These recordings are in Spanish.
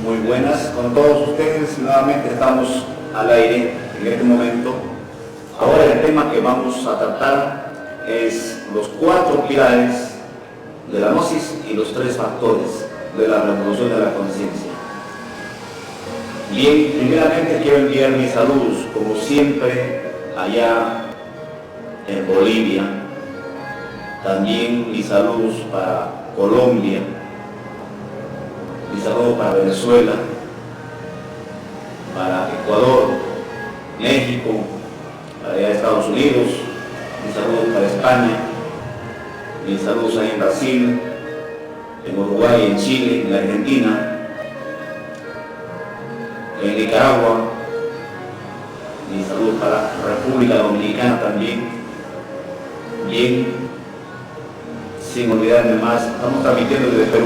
Muy buenas con todos ustedes. Nuevamente estamos al aire en este momento. Ahora el tema que vamos a tratar es los 4 pilares de la gnosis y los 3 factores de la revolución de la conciencia. Bien, primeramente quiero enviar mis saludos, como siempre, allá en Bolivia. También mis saludos para Colombia. Mi saludo para Venezuela, para Ecuador, México, para allá Estados Unidos, mis saludos para España, mis saludos ahí en Brasil, en Uruguay, en Chile, en Argentina, en Nicaragua, mis saludos para República Dominicana también. Bien, sin olvidarme más, estamos transmitiendo desde Perú,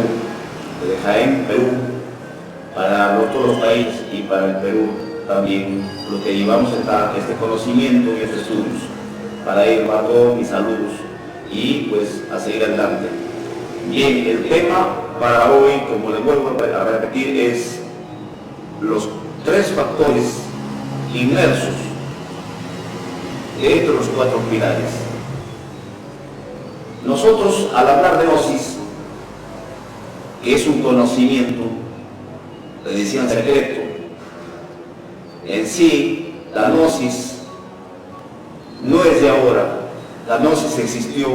desde Jaén, Perú, para todos los países y para el Perú también, lo que llevamos este conocimiento y estos estudios. Para ello hago mis saludos y pues a seguir adelante. Bien, el tema para hoy, como les vuelvo a repetir, es los 3 factores inmersos entre los 4 pilares. Nosotros, al hablar de gnosis, que es un conocimiento, le decían secreto, en sí, la gnosis no es de ahora. La gnosis existió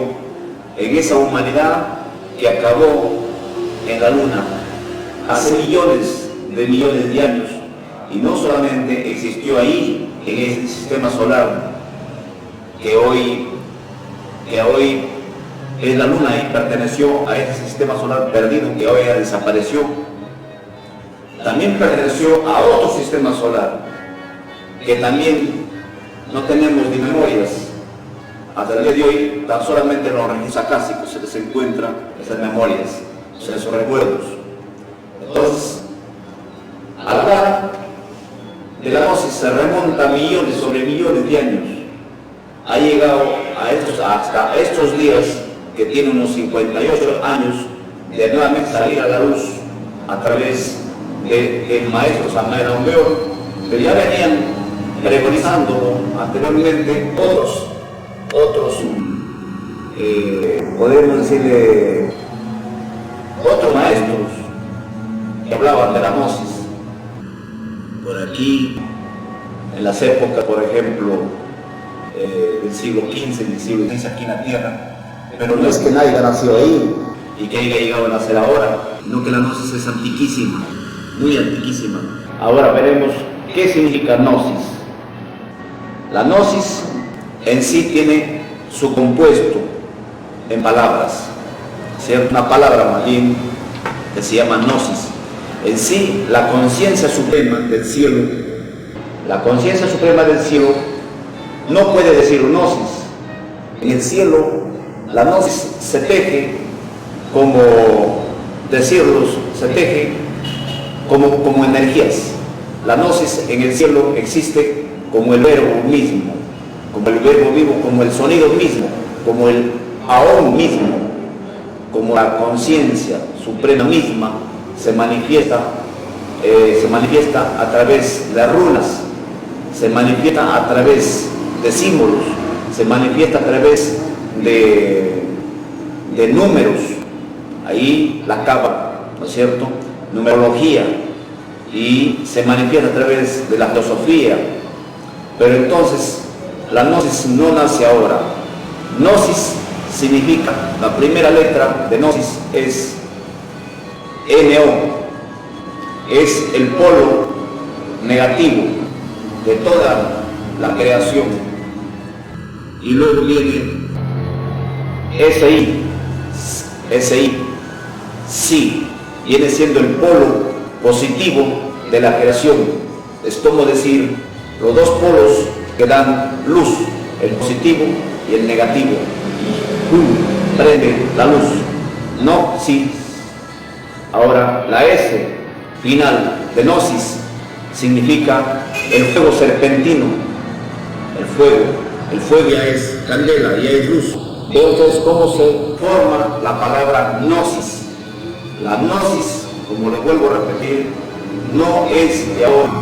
en esa humanidad que acabó en la luna hace millones de años, y no solamente existió ahí, en ese sistema solar que hoy es la luna y perteneció a ese sistema solar perdido que hoy ya desapareció. También perteneció a otro sistema solar que también no tenemos ni memorias. Hasta el día de hoy tan solamente en los registros acásicos se les encuentran esas memorias, esos recuerdos. Entonces, al hablar de la gnosis se remonta millones sobre millones de años. Ha llegado hasta estos días, que tiene unos 58 años, de nuevamente salir a la luz a través del maestro Samael Aun Weor, pero ya venían pregonizando anteriormente otros podemos decirle, otros maestros que hablaban de la gnosis. Por aquí, en las épocas, por ejemplo, del siglo XV, del siglo XVI aquí en la Tierra. Pero no es que nadie nació ahí y que haya llegado a nacer ahora, no, que la gnosis es antiquísima, muy antiquísima. Ahora veremos qué significa gnosis. La gnosis en sí tiene su compuesto en palabras, ¿cierto? Una palabra más bien que se llama gnosis. En sí, la conciencia suprema del cielo, no puede decir gnosis. En el cielo, la gnosis se teje como energías. La gnosis en el cielo existe como el verbo mismo, como el verbo vivo, como el sonido mismo, como el aón mismo, como la conciencia suprema misma se manifiesta a través de runas, se manifiesta a través de símbolos, se manifiesta a través de números. Ahí la cábala, ¿no es cierto? Numerología, y se manifiesta a través de la filosofía. Pero entonces la gnosis no nace ahora. Gnosis significa, la primera letra de gnosis es NO, es el polo negativo de toda la creación. Y luego viene SI, sí, viene siendo el polo positivo de la creación. Es como decir los 2 polos que dan luz, el positivo y el negativo. Prende la luz, no, sí. Ahora la S final de gnosis significa el fuego serpentino, el fuego ya es candela, ya es luz. Entonces, ¿cómo se forma la palabra gnosis? La gnosis, como les vuelvo a repetir, no es de ahora.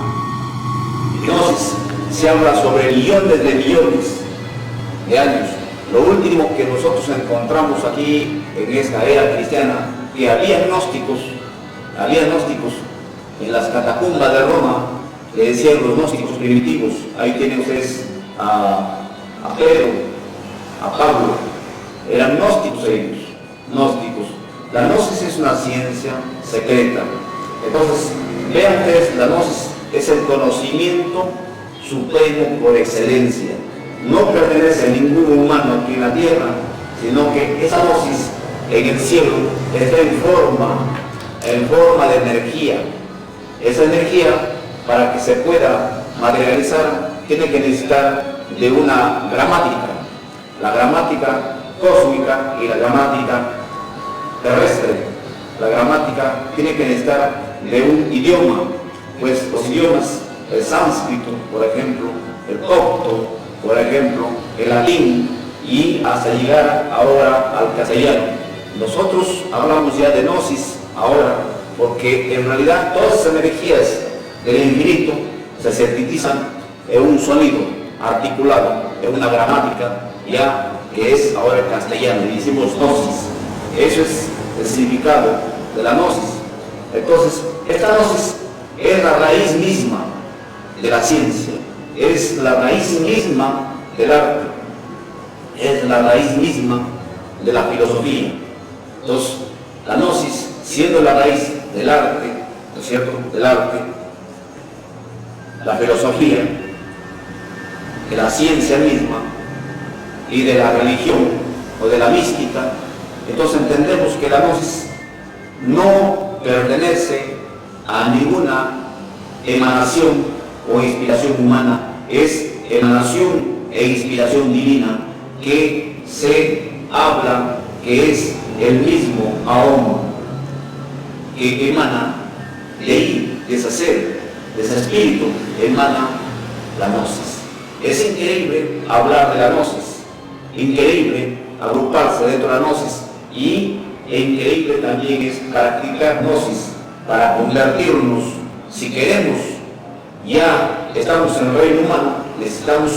Gnosis se habla sobre millones de millones de años. Lo último que nosotros encontramos aquí en esta era cristiana, que había gnósticos en las catacumbas de Roma, que decían los gnósticos primitivos. Ahí tienen ustedes a Pedro, a Pablo, eran gnósticos ellos, gnósticos. La gnosis es una ciencia secreta. Entonces, vean ustedes, la gnosis es el conocimiento supremo por excelencia. No pertenece a ningún humano aquí en la tierra, sino que esa gnosis en el cielo está en forma de energía. Esa energía, para que se pueda materializar, tiene que necesitar de una gramática, la gramática cósmica y la gramática terrestre. La gramática tiene que necesitar de un idioma, pues los idiomas, el sánscrito, por ejemplo, el copto, por ejemplo, el latín, y hasta llegar ahora al castellano. Nosotros hablamos ya de gnosis ahora, porque en realidad todas esas energías del infinito se sintetizan en un sonido articulado, en una gramática ya que es ahora el castellano, y decimos gnosis. Eso es el significado de la gnosis. Entonces, esta gnosis es la raíz misma de la ciencia, es la raíz misma del arte, es la raíz misma de la filosofía. Entonces, la gnosis, siendo la raíz del arte, ¿no es cierto?, del arte, la filosofía, de la ciencia misma y de la religión o de la mística, entonces entendemos que la gnosis no pertenece a ninguna emanación o inspiración humana, es emanación e inspiración divina, que se habla que es el mismo Ahom, que emana de ahí, de ese ser, de ese espíritu, emana la gnosis. Es increíble hablar de la gnosis, increíble agruparse dentro de la gnosis, y increíble también es practicar gnosis para convertirnos. Si queremos, ya estamos en el reino humano, necesitamos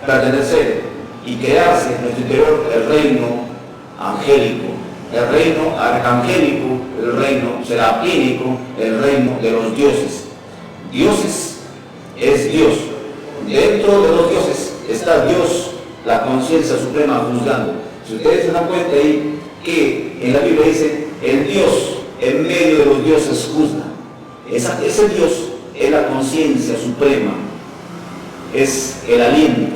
pertenecer y crearse en nuestro interior el reino angélico, el reino arcangélico, el reino serafínico, el reino de los dioses. Dioses es Dios. Dentro de los dioses está Dios, la conciencia suprema, juzgando. Si ustedes se dan cuenta ahí que en la Biblia dice, el Dios en medio de los dioses juzga. Ese Dios es la conciencia suprema, es el aliento,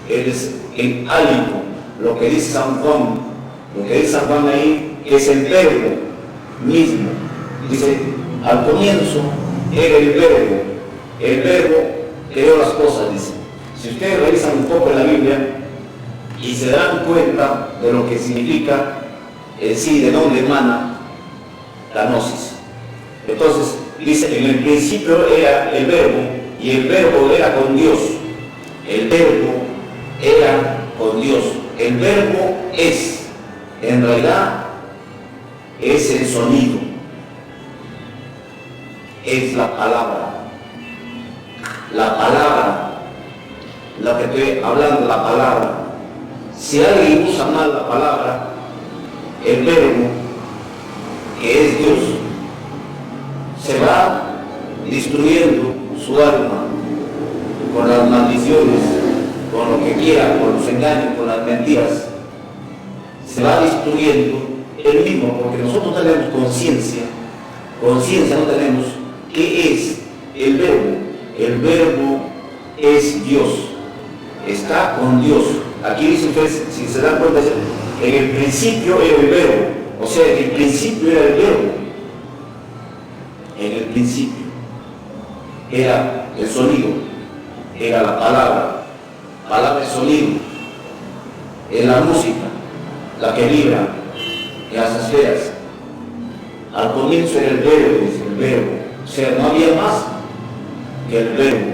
es el hálito, lo que dice San Juan, ahí, que es el verbo mismo. Dice, al comienzo era el verbo creó las cosas, dice. Si ustedes revisan un poco en la Biblia y se dan cuenta de lo que significa sí, de dónde emana la gnosis. Entonces, dice, en el principio era el verbo, y el verbo era con Dios. El verbo era con Dios. El verbo es, en realidad, es el sonido, es la palabra. La palabra, la que estoy hablando, la palabra. Si alguien usa mal la palabra, el verbo, que es Dios, se va destruyendo su alma con las maldiciones, con lo que quiera, con los engaños, con las mentiras. Se va destruyendo él mismo, porque nosotros no tenemos conciencia no tenemos. ¿Qué es el verbo? El verbo es Dios, está con Dios. Aquí dice ustedes, si se dan cuenta, en el principio era el verbo, o sea, en el principio era el verbo, en el principio era el sonido, era la palabra es sonido, es la música, la que vibra en las esferas. Al comienzo era el verbo, o sea, no había más que el verbo.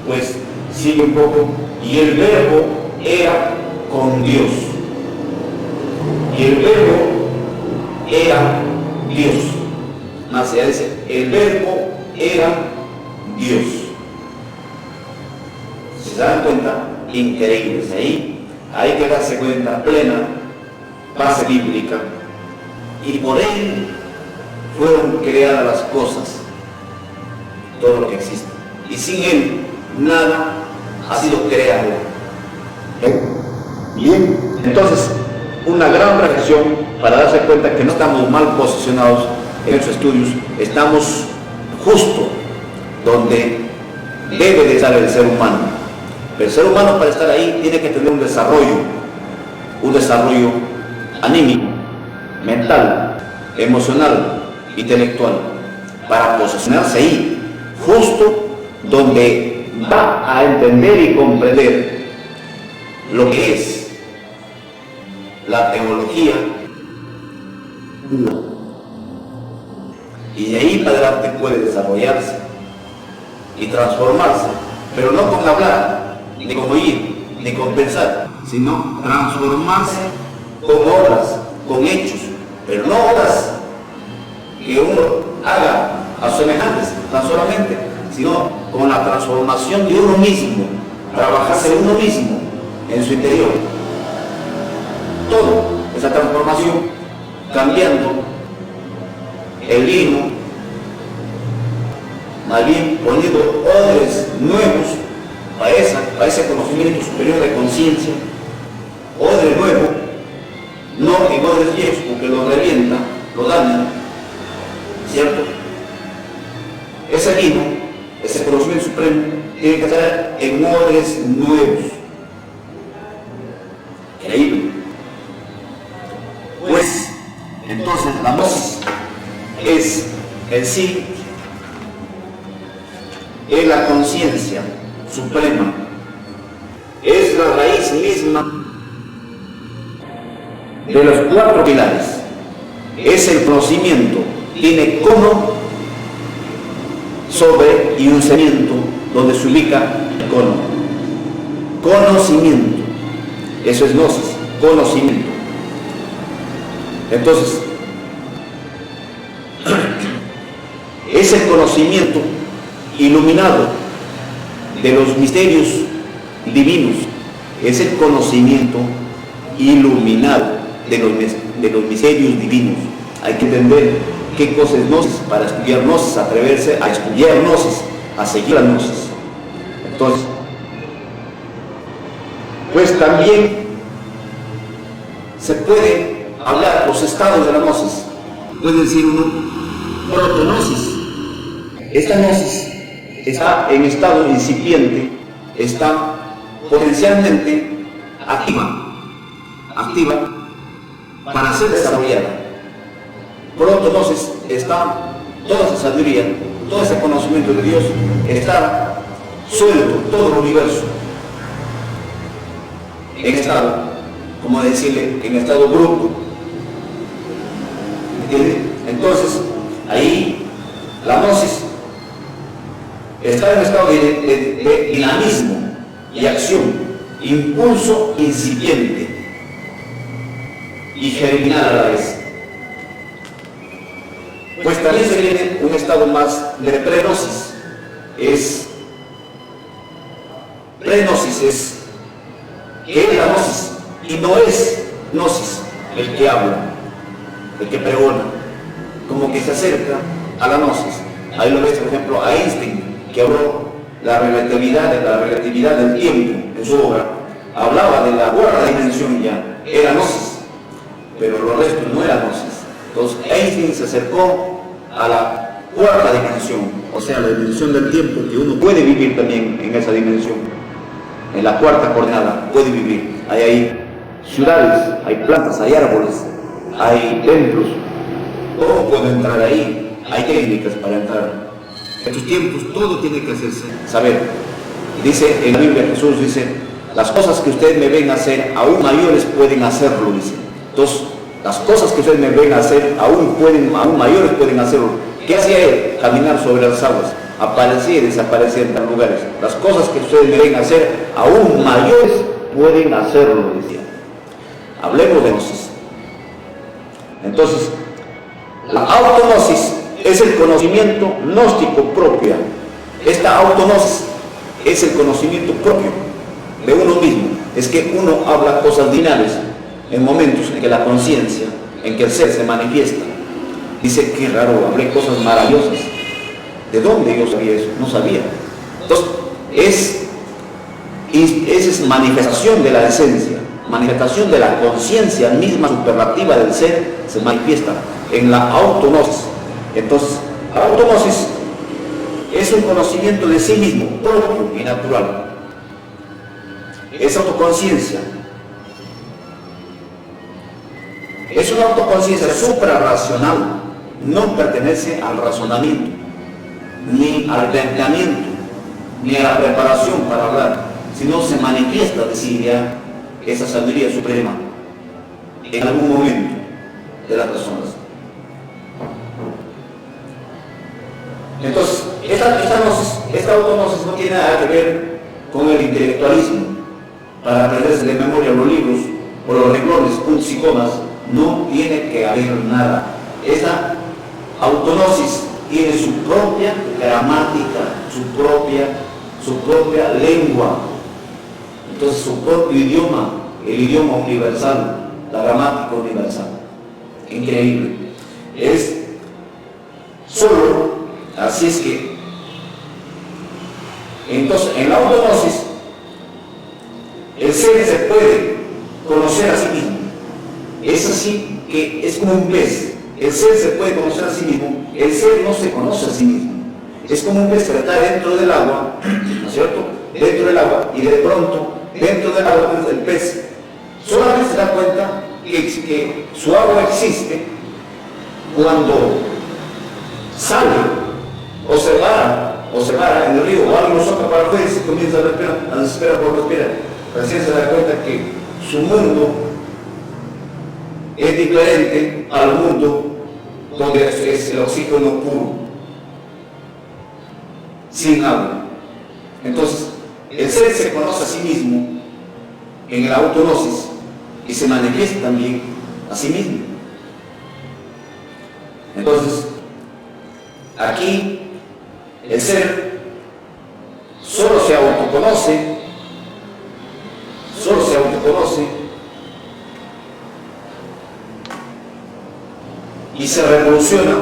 Pues sigue un poco, y el verbo era con Dios, y el verbo era Dios. Más allá dice, el verbo era Dios. Si se dan cuenta, increíbles. Ahí hay que darse cuenta, plena base bíblica. Y por él fueron creadas las cosas, todo lo que existe. Y sin él, nada ha sido creado. Bien, entonces, una gran reflexión para darse cuenta que no estamos mal posicionados en estos estudios, estamos justo donde debe de estar el ser humano. Pero el ser humano, para estar ahí, tiene que tener un desarrollo anímico, mental, emocional, intelectual, para posicionarse ahí, justo donde va a entender y comprender lo que es la teología, y de ahí para adelante puede desarrollarse y transformarse, pero no con hablar, ni con oír, ni con pensar, sino transformarse con obras, con hechos, pero no obras que uno haga a sus semejantes tan solamente, sino con la transformación de uno mismo, trabajarse uno mismo en su interior. Todo esa transformación, cambiando el lino, más bien poniendo odres nuevos para ese conocimiento superior de conciencia, odre nuevo, no en odres viejos, porque lo revienta, lo daña, ¿cierto? Ese lino, ese conocimiento supremo, tiene que estar en odres nuevos. Increíble. Pues, entonces, la gnosis es en sí, es la conciencia suprema, es la raíz misma de los 4 pilares. Es el conocimiento, tiene cono sobre y un cimiento donde se ubica el cono. Conocimiento, eso es gnosis, conocimiento. Entonces, es el conocimiento iluminado de los misterios divinos, es el conocimiento iluminado de los misterios divinos. Hay que entender qué cosa es gnosis para estudiar gnosis, atreverse a estudiar gnosis, a seguir la gnosis. Entonces, pues también se puede hablar los estados de la gnosis. Puede decir uno, protognosis. Esta gnosis está en estado incipiente, está potencialmente activa para ser desarrollada. Protognosis está toda esa sabiduría, todo ese conocimiento de Dios, está suelto todo el universo en estado, como decirle, en estado bruto. ¿Entiende? Entonces, ahí la gnosis está en un estado de dinamismo y acción, impulso incipiente y germinal a la vez. Pues también se viene un estado más de pregnosis. Pregnosis es que es la gnosis y no es gnosis el que habla, el que pregona, como que se acerca a la gnosis. Ahí lo ves, por ejemplo, a Einstein, que habló la relatividad del tiempo en su obra, hablaba de la cuarta dimensión ya, era gnosis, pero lo resto no era gnosis. Entonces Einstein se acercó a la cuarta dimensión, o sea, la dimensión del tiempo, que uno puede vivir también en esa dimensión, en la cuarta coordenada, puede vivir. Hay ciudades, hay plantas, hay árboles, hay templos, todo puede entrar ahí, hay técnicas para entrar. En estos tiempos todo tiene que hacerse saber. Dice en la Biblia, Jesús dice, las cosas que ustedes me ven hacer, aún mayores pueden hacerlo, dice. Entonces, las cosas que ustedes me ven hacer, aún mayores pueden hacerlo. ¿Qué hacía él? Caminar sobre las aguas, aparecía y desaparecía en tal lugares. Las cosas que ustedes me ven hacer, aún mayores pueden hacerlo, decía. Hablemos de gnosis. Entonces, la autognosis es el conocimiento gnóstico propio. Esta autognosis es el conocimiento propio de uno mismo. Es que uno habla cosas divinales en momentos en que la conciencia, en que el ser se manifiesta. Dice, qué raro, hablé cosas maravillosas. ¿De dónde yo sabía eso? No sabía. Entonces, esa es manifestación de la esencia, manifestación de la conciencia misma superlativa del ser, se manifiesta en la autognosis. Entonces, la autognosis es un conocimiento de sí mismo, propio y natural. Es autoconciencia. Es una autoconciencia suprarracional, no pertenece al razonamiento, ni al planteamiento, ni a la preparación para hablar, sino se manifiesta de sí ya esa sabiduría suprema en algún momento de las personas. Entonces, esta autognosis no tiene nada que ver con el intelectualismo, para aprenderse de memoria los libros o los renglones, puntos y comas. No tiene que haber nada. Esta autognosis tiene su propia gramática, su propia lengua, entonces su propio idioma, el idioma universal, la gramática universal. Increíble. Es solo, así es que, entonces en la autognosis, el ser se puede conocer a sí mismo. Es así que es como un pez. El ser se puede conocer a sí mismo. El ser no se conoce a sí mismo. Es como un pez que está dentro del agua, ¿no es cierto? Dentro del agua, y de pronto, dentro del agua, el pez solamente se da cuenta que su agua existe cuando sale o se para en el río, o algo lo saca para afuera y se comienza a respirar, a desesperar por respirar. Recién se da cuenta que su mundo es diferente al mundo donde es el oxígeno puro, sin agua. Entonces, el ser se conoce a sí mismo en el autognosis y se manifiesta también a sí mismo. Entonces, aquí el ser solo se autoconoce y se revoluciona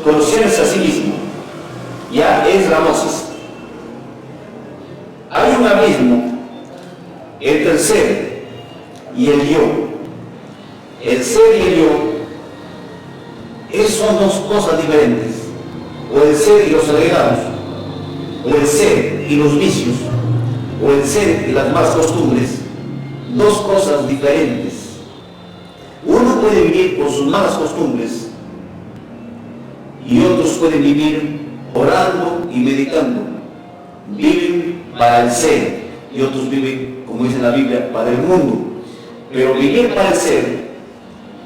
conociéndose a sí mismo. Ya es la gnosis. Hay un abismo entre el ser y el yo. El ser y el yo son dos cosas diferentes. O el ser y los agregados, o el ser y los vicios, o el ser y las malas costumbres, dos cosas diferentes. Uno puede vivir por sus malas costumbres y otros pueden vivir orando y meditando. Viven para el ser y otros viven, como dice la Biblia, para el mundo. Pero vivir para el ser,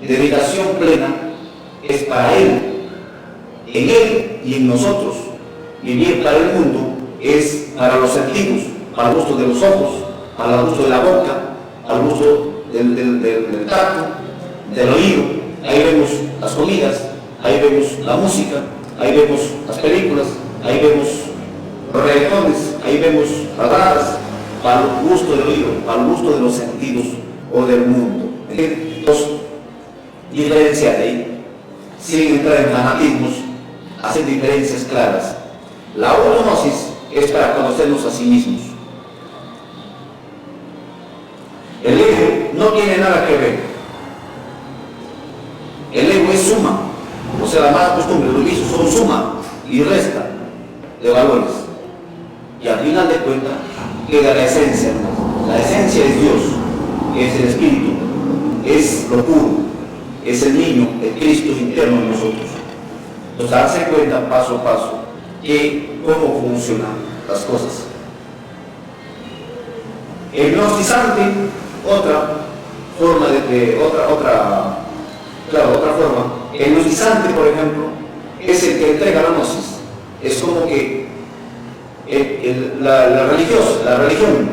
dedicación plena, es para Él, en Él y en nosotros. Vivir para el mundo es para los sentidos, para el gusto de los ojos, para el gusto de la boca, al gusto del tacto, del oído. Ahí vemos las comidas, ahí vemos la música, ahí vemos las películas, ahí vemos los reggaetones, ahí vemos las ratas, para el gusto del oído, para el gusto de los sentidos o del mundo. Entonces, diferenciar ahí, sin entrar en fanatismos, hacer diferencias claras. La autognosis es para conocernos a sí mismos. El ego no tiene nada que ver. El ego es suma, o sea, la mala costumbre, los vicios son suma y resta de valores. Y al final de cuentas queda la esencia. La esencia es Dios, es el Espíritu, es lo puro, es el niño, el Cristo interno en nosotros. Entonces, darse cuenta paso a paso que cómo funcionan las cosas. El gnostizante, otra forma otra forma. El gnostizante, por ejemplo, es el que entrega la gnosis. Es como que la religión,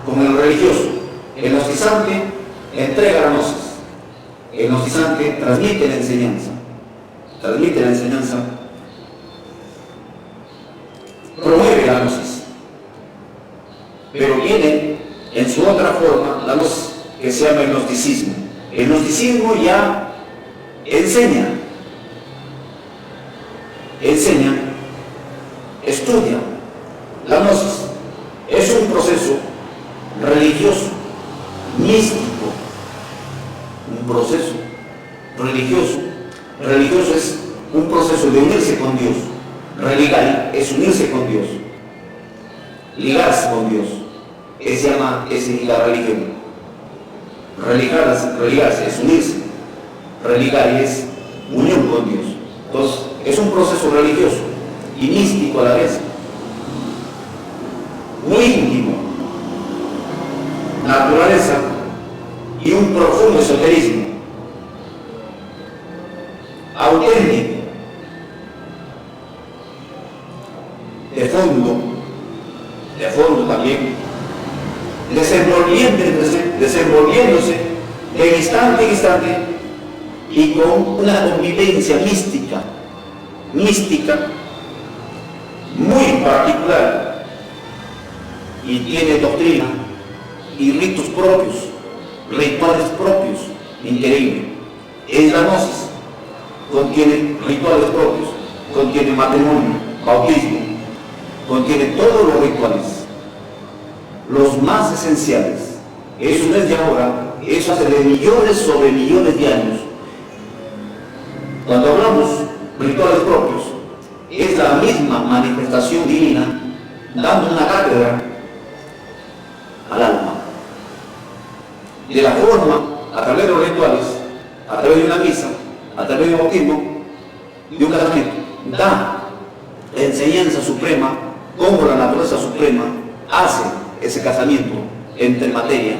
como el religioso. El gnostizante entrega la gnosis. El gnostizante transmite la enseñanza. transmite la enseñanza, promueve la gnosis, pero viene en su otra forma la gnosis que se llama el gnosticismo. El gnosticismo ya enseña, estudia. La gnosis es un proceso religioso, místico, un proceso religioso. Religioso es un proceso de unirse con Dios. Religar es unirse con Dios, ligarse con Dios. Es la religión. Religarse es unirse. Religar es unión con Dios. Entonces, es un proceso religioso y místico a la vez, muy íntimo, naturaleza y un profundo esoterismo, auténtico, de fondo también, desenvolviéndose de instante en instante y con una convivencia mística muy particular, y tiene doctrina y ritos propios, rituales propios, increíble. Es la gnosis, contiene rituales propios, contiene matrimonio, bautismo, contiene todos los rituales, los más esenciales. Eso no es de ahora, eso hace de millones sobre millones de años. Cuando hablamos rituales propios, es la misma manifestación divina dando una cátedra al alma. De la forma, a través de los rituales, a través de una misa, a través de un bautismo, de un casamiento, da la enseñanza suprema, cómo la naturaleza suprema hace ese casamiento entre materia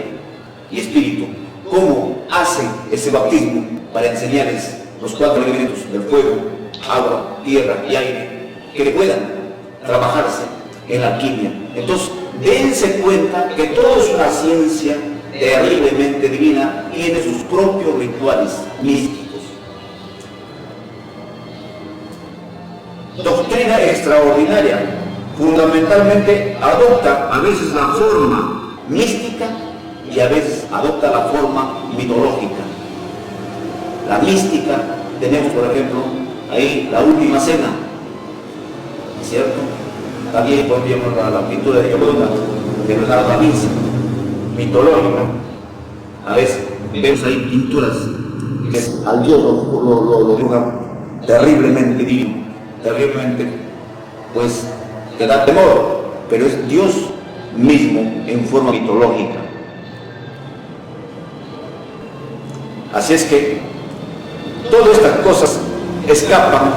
y espíritu, cómo hace ese bautismo para enseñarles los 4 elementos del fuego, agua, tierra y aire, que puedan trabajarse en la alquimia. Entonces, dense cuenta que todo es una ciencia terriblemente divina, tiene sus propios rituales místicos. Doctrina extraordinaria, fundamentalmente adopta a veces la forma mística y a veces adopta la forma mitológica. La mística, tenemos por ejemplo ahí la última cena, ¿cierto? También podríamos la pintura de Gioconda, de Leonardo da Vinci, mitológica. A veces vemos ahí pinturas que al Dios lo dibujan terriblemente divino, terriblemente, pues, que da temor, pero es Dios mismo en forma mitológica. Así es que todas estas cosas escapan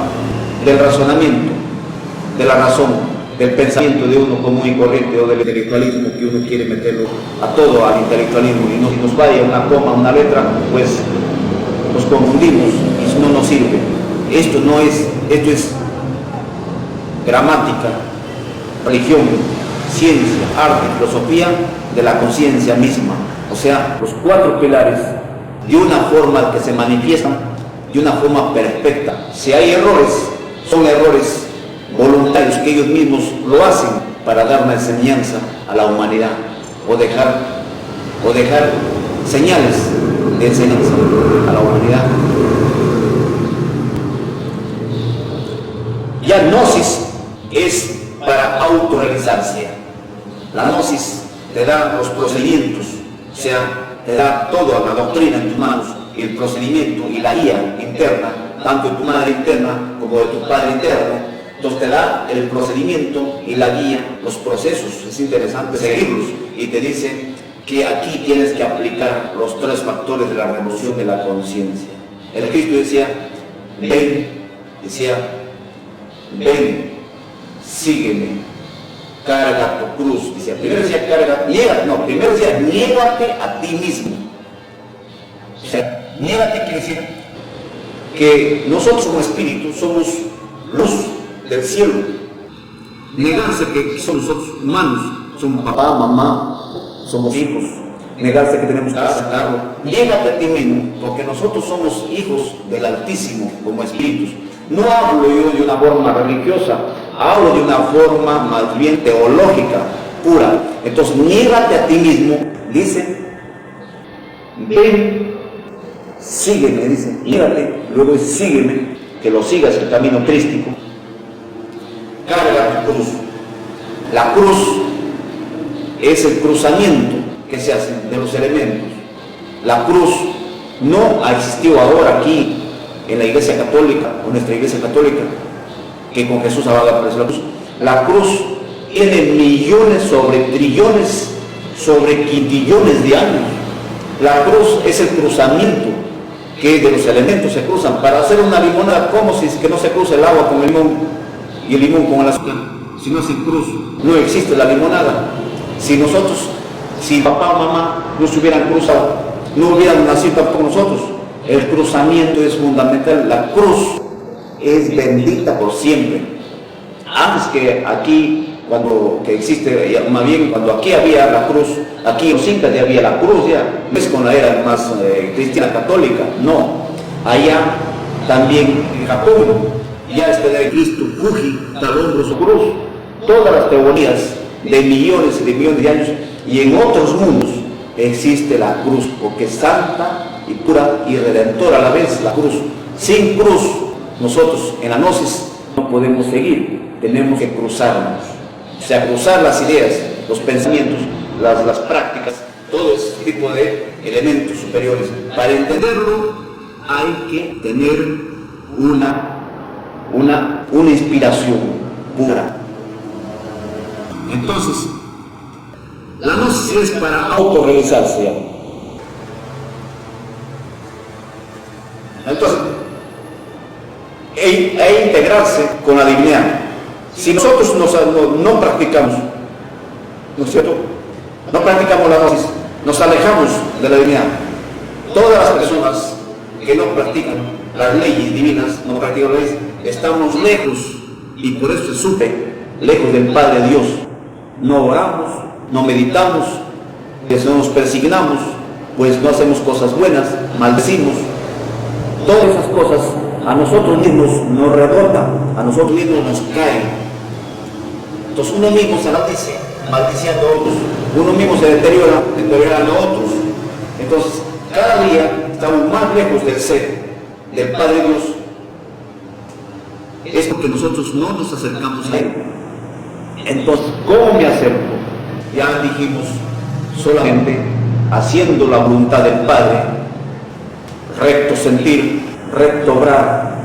del razonamiento, de la razón, del pensamiento de uno común y corriente o del intelectualismo, que uno quiere meterlo a todo al intelectualismo, y no, si nos vaya una coma, una letra, pues nos confundimos y no nos sirve. Esto es gramática, religión, ciencia, arte, filosofía de la conciencia misma. O sea, los 4 pilares de una forma que se manifiestan de una forma perfecta. Si hay errores, son errores voluntarios que ellos mismos lo hacen para dar una enseñanza a la humanidad o dejar señales de enseñanza a la humanidad. Ya gnosis es para autorrealizarse. La gnosis te da los procedimientos, o sea, te da toda la doctrina en tus manos, el procedimiento y la guía interna, tanto de tu madre interna como de tu padre interno. Entonces te da el procedimiento y la guía, los procesos. Es interesante seguirlos, y te dice que aquí tienes que aplicar los 3 factores de la revolución de la conciencia. El Cristo decía, ven, sígueme, carga tu cruz. Decía, primero decía primero decía, niégate a ti mismo. O sea, niégate quiere decir que nosotros como espíritu somos luz del cielo. Negarse que somos nosotros humanos, somos papá, mamá, somos hijos. Negarse que tenemos casa, carro. Niégate a ti mismo, porque nosotros somos hijos del Altísimo como espíritus. No hablo yo de una forma religiosa, hablo de una forma más bien teológica, pura. Entonces, niégate a ti mismo, dice, ven, sígueme, dice, niégate, luego sígueme, que lo sigas el camino crístico. Carga tu cruz. La cruz es el cruzamiento que se hace de los elementos. La cruz no ha existido ahora aquí en la Iglesia Católica, o nuestra Iglesia Católica, que con Jesús abaga por la cruz. La cruz tiene millones sobre trillones, sobre quintillones de años. La cruz es el cruzamiento que de los elementos se cruzan. Para hacer una limonada, ¿cómo si es que no se cruza el agua con el limón y el limón con el azúcar? Si no se cruza, no existe la limonada. Si papá o mamá no se hubieran cruzado, no hubieran nacido tampoco nosotros. El cruzamiento es fundamental. La cruz es bendita por siempre. Antes que aquí, cuando que existe, más bien cuando aquí había la cruz, aquí en los incas ya había la cruz, ya no es con la era más cristiana católica, no. Allá también en Japón, ya está de Cristo, Fuji, tal hombro su cruz. Todas las teorías de millones y de millones de años, y en otros mundos existe la cruz, porque es santa y pura y redentora a la vez la cruz. Sin cruz, nosotros en la gnosis no podemos seguir, tenemos que cruzarnos, o sea, cruzar las ideas, los pensamientos, las prácticas, todo ese tipo de elementos superiores. Para entenderlo hay que tener una inspiración pura. Entonces, la gnosis es para autorrealizarse. Entonces, e integrarse con la divinidad. Si nosotros no practicamos, ¿no es cierto? No practicamos la gnosis, nos alejamos de la divinidad. Todas las personas que no practican las leyes divinas, no practican las leyes, estamos lejos, y por eso se sufre, lejos del Padre Dios. No oramos, no meditamos, pues no nos persignamos, pues no hacemos cosas buenas, maldecimos. Todas esas cosas a nosotros mismos nos rebotan, a nosotros mismos nos caen. Entonces uno mismo se maldice, maldiciendo a otros, uno mismo se deteriora, deteriorando a otros. Entonces cada día estamos más lejos del ser, del Padre Dios. Es porque nosotros no nos acercamos a Él. Entonces, ¿cómo me acerco? Ya dijimos, solamente haciendo la voluntad del Padre, recto sentir, recto obrar,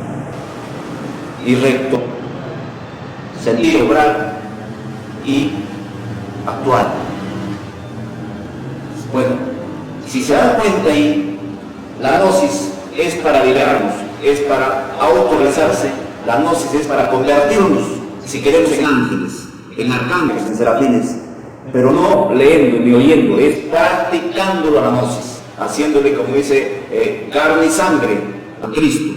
y recto sentir, obrar y actuar. Bueno, si se dan cuenta ahí, la gnosis es para liberarnos, es para autorrealizarse, la gnosis es para convertirnos, si queremos, en ángeles, en arcángeles, en serafines, pero no leyendo ni oyendo, es practicando la gnosis, haciéndole, como dice, carne y sangre a Cristo.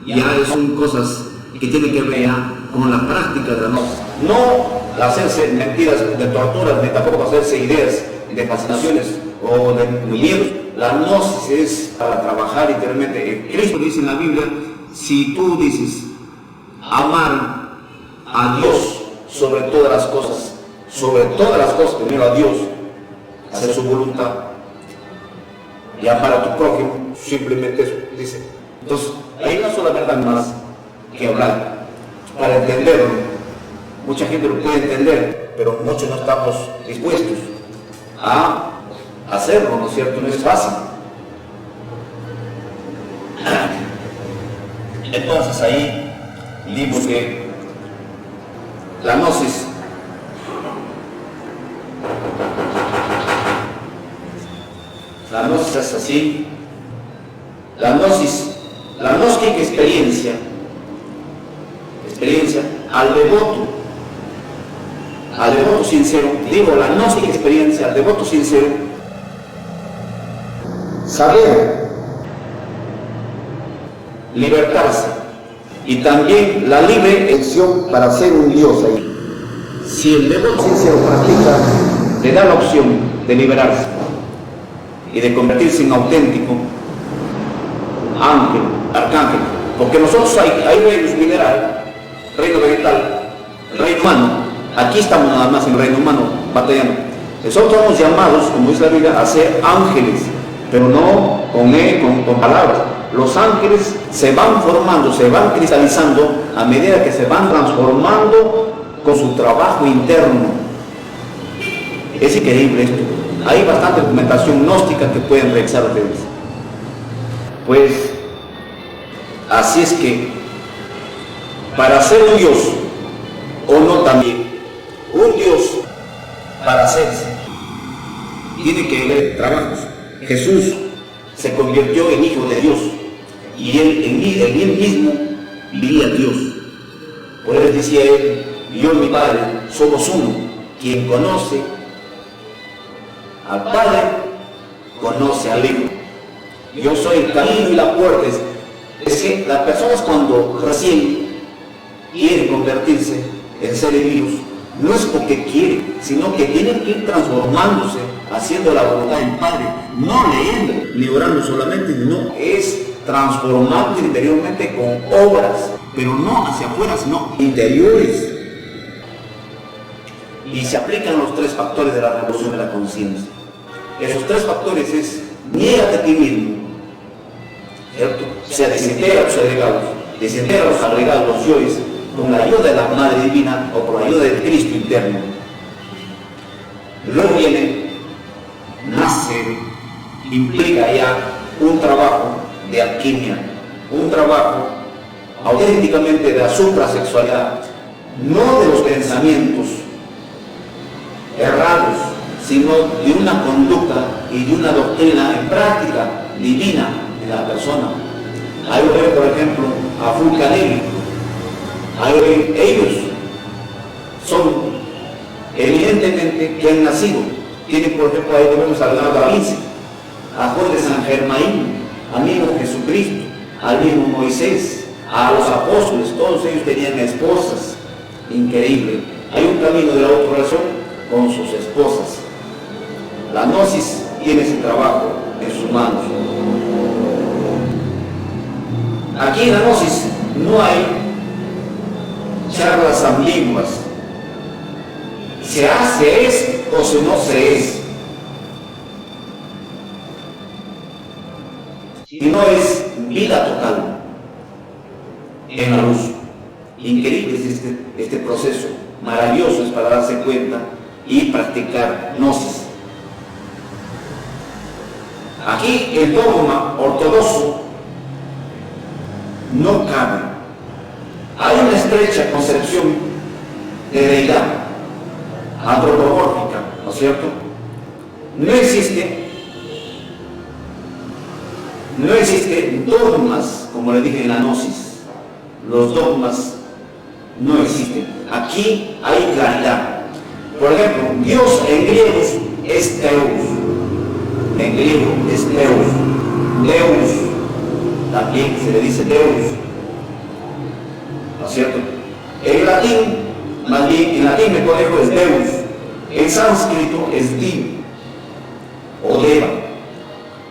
Ya son cosas que tienen que ver con la práctica de la gnosis. No hacerse mentiras de torturas, ni tampoco hacerse ideas de fascinaciones o de miedos. La gnosis es para trabajar interiormente. Cristo dice en la Biblia, si tú dices amar a Dios sobre todas las cosas, primero a Dios, hacer su voluntad y amar a tu prójimo, simplemente eso, dice. Entonces, hay una sola verdad más que hablar para entenderlo. Mucha gente lo puede entender, pero muchos no estamos dispuestos a hacerlo, ¿no es cierto? No es fácil. Entonces ahí digo que la gnosis es así. La gnóstica experiencia al devoto sincero, digo, la gnóstica experiencia al devoto sincero, saber libertarse y también la libre elección para ser un Dios ahí. Si el devoto sincero practica, le da la opción de liberarse y de convertirse en auténtico ángel, arcángel, Porque nosotros hay reinos mineral, reino vegetal, reino humano. Aquí estamos nada más en reino humano batallando. Nosotros somos llamados, como dice la Biblia, a ser ángeles, pero no con palabras. Los ángeles se van formando, se van cristalizando a medida que se van transformando con su trabajo interno. Es increíble esto. Hay bastante documentación gnóstica que pueden revisar ustedes. Pues así es que para ser un Dios, o no también, un Dios para hacerse, tiene que haber trabajos. Jesús se convirtió en hijo de Dios y él mismo vivía Dios. Por eso decía él, yo y mi Padre somos uno. Quien conoce al Padre conoce al Hijo. Yo soy el camino y la puerta. Es que las personas cuando recién quieren convertirse en seres vivos, no es porque quieren, sino que tienen que ir transformándose, haciendo la voluntad del Padre, no leyendo ni orando solamente, sino es transformando interiormente con obras, pero no hacia afuera, sino interiores. Y se aplican los tres factores de la revolución de la conciencia. Esos tres factores es: niégate a ti mismo, ¿cierto? O sea, desintegra los agregados, los yoes, con la ayuda de la Madre Divina o por la ayuda del Cristo interno. Luego viene, nace, implica ya un trabajo de alquimia, un trabajo auténticamente de la suprasexualidad, no de los pensamientos errados, sino de una conducta y de una doctrina en práctica divina en la persona. Ahí veo, por ejemplo, a Fulcanelli. Ellos son evidentemente que han nacido. Tienen, por ejemplo, ahí tenemos a Leonardo da Vinci, a Juan de San Germain, al mismo Jesucristo, al mismo Moisés, a los apóstoles. Todos ellos tenían esposas. Increíble. Hay un camino de la autoración con sus esposas. La gnosis tiene ese trabajo en sus manos. Aquí en la gnosis no hay charlas ambiguas. Se hace es o si no se es. Y no es vida total en la luz. Increíble es este proceso. Maravilloso es para darse cuenta y practicar gnosis. Aquí el dogma ortodoxo no cabe. Hay una estrecha concepción de deidad antropomórfica, ¿no es cierto? No existen dogmas, como le dije en la gnosis. Los dogmas no existen. Aquí hay claridad. Por ejemplo, Dios en griego es Theos. En griego es Theos. Deus, también se le dice Deus, ¿no es cierto? En latín, más bien, en latín me corrijo, es Deus. En sánscrito es Div o Deva.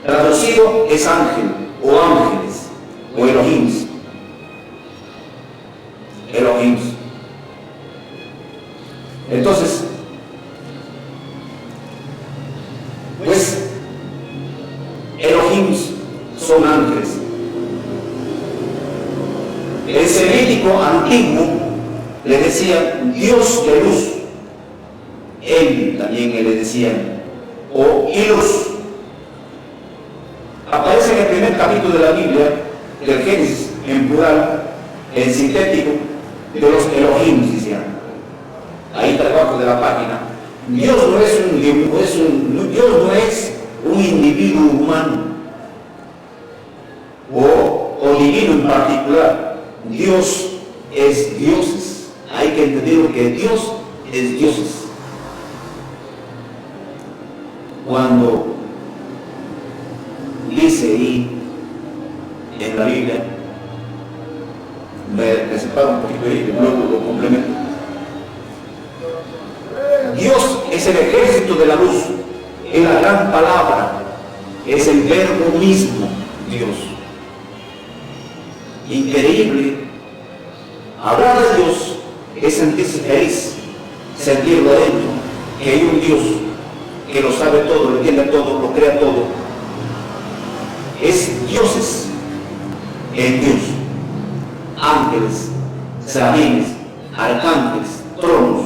Traducido es ángel o ángeles o Elohims. Elohims. Entonces, pues Elohims son ángeles. El semítico antiguo le decía Dios de luz. Él también le decían, o Ilus. Aparece en el primer capítulo de la Biblia, del Génesis, en plural, en sintético, de los Elohims, decían. Ahí está debajo de la página. Dios no es Dios no es un individuo humano o divino en particular. Dios es dioses. Hay que entender que Dios es dioses. Cuando dice ahí en la Biblia, me separo un poquito ahí y luego lo complemento. Dios es el ejército de la luz, es la gran palabra, es el verbo mismo, Dios. increíble. Hablar de Dios es sentirse feliz, sentirlo dentro, que hay un Dios que lo sabe todo, lo entiende todo, lo crea todo. Es dioses en Dios, ángeles, serafines, arcángeles, tronos,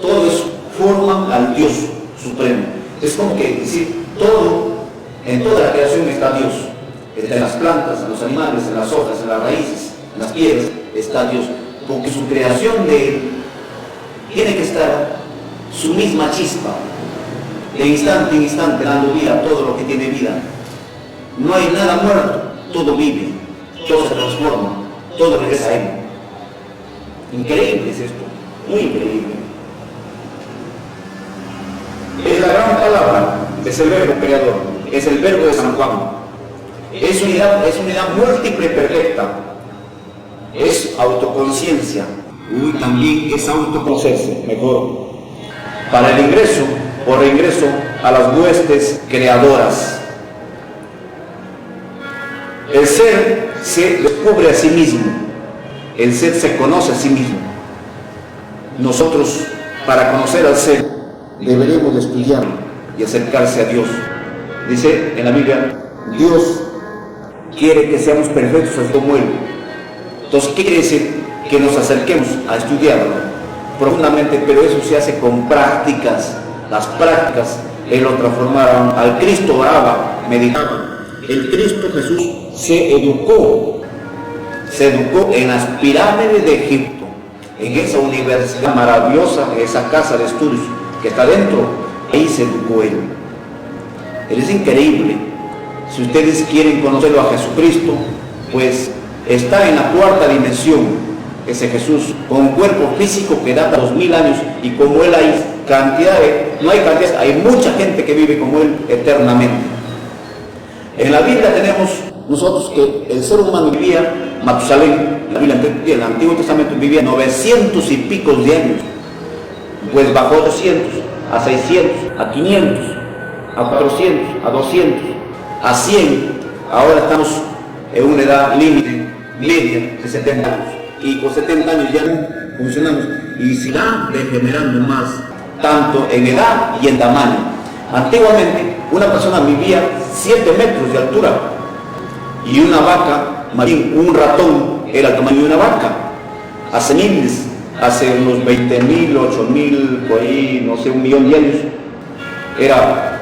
todos forman al Dios supremo. Es como que decir, todo, en toda la creación está Dios. Está en las plantas, en los animales, en las hojas, en las raíces, en las piedras, está Dios. Porque su creación de Él tiene que estar su misma chispa, de instante en instante, dando vida a todo lo que tiene vida. No hay nada muerto, todo vive, todo se transforma, todo regresa a Él. Increíble es esto, muy increíble. Es la gran palabra, es el verbo creador, es el verbo de San Juan. Es unidad múltiple perfecta, es autoconciencia, también es autoconocerse mejor. Para el ingreso o reingreso a las huestes creadoras. El ser se descubre a sí mismo, el ser se conoce a sí mismo. Nosotros, para conocer al ser, deberemos de estudiarlo y acercarse a Dios. Dice en la Biblia, Dios quiere que seamos perfectos así como Él. Entonces, ¿qué quiere decir? Que nos acerquemos a estudiarlo profundamente, pero eso se hace con prácticas. Las prácticas Él lo transformaron. Al Cristo oraba, meditaba. El Cristo Jesús se educó en las pirámides de Egipto, en esa universidad maravillosa, esa casa de estudios que está dentro. Ahí se educó Él. Él es increíble. Si ustedes quieren conocerlo a Jesucristo, pues está en la cuarta dimensión, ese Jesús, con un cuerpo físico que data 2000 años, y como Él hay no hay cantidades, hay mucha gente que vive como Él eternamente. En la Biblia tenemos nosotros que el ser humano vivía, Matusalén, en el Antiguo Testamento vivía 900 y pico de años, pues bajó 200, a 600, a 500, a 400, a 200, a 100, ahora estamos en una edad límite media de 70 años, y con 70 años ya no funcionamos, y se va degenerando más, tanto en edad y en tamaño. Antiguamente una persona vivía 7 metros de altura, y una vaca, más bien un ratón, era el tamaño de una vaca. Hace miles, hace unos 20.000, 8.000, por ahí, no sé, 1.000.000 de años, era,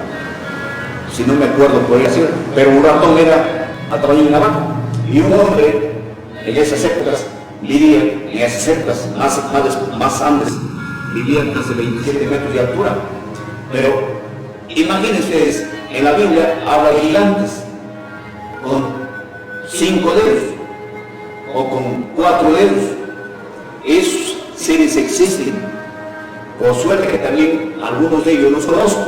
si no me acuerdo, podría ser, pero un ratón era al tamaño de una vaca. Y un hombre en esas épocas vivía, más antes, vivía casi 27 metros de altura. Pero imaginen ustedes, en la Biblia habla de gigantes con 5 dedos o con 4 dedos. Esos seres existen. Por suerte que también algunos de ellos los conozco,